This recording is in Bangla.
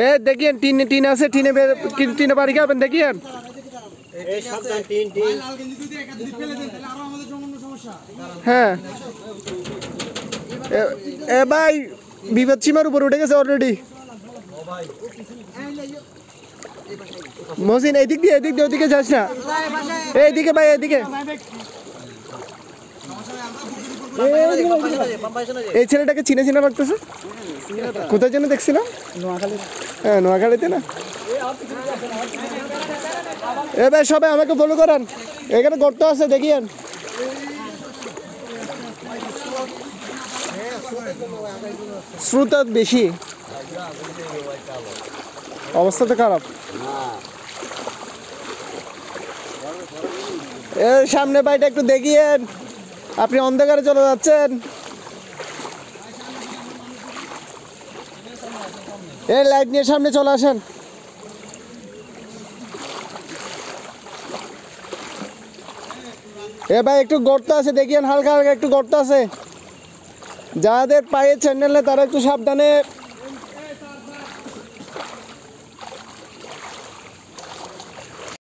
এ দেখিয়েন টিন আছে, টিনে বাড়ি খাবেন দেখিয়েন। হ্যাঁ এ ভাই বিপদ সীমার উপর উঠে গেছে অলরেডি। মহসিন এদিক দিয়ে ওদিকে যাস না, এইদিকে ভাই এদিকে। এই ছেলেটাকে চিনে লাগতেছে, কোথায় যেন দেখছিলাম, হ্যাঁ নোয়াখালীতে না। এ ভাই সবাই আমাকে ফলো করেন, এখানে গর্ত আছে দেখিয়েন। স্রোত বেশি, অবস্থা তো খারাপ। এর সামনে বাইটা একটু দেখিয়েন, আপনি অন্ধকারে চলে যাচ্ছেন। এই লাইট নিয়ে সামনে চলে আসেন। এ ভাই একটু গর্ত আছে দেখিয়েন, হালকা একটু গর্ত আছে। যাদের পায়ে চ্যান্ডেল নেই তারা একটু সাবধানে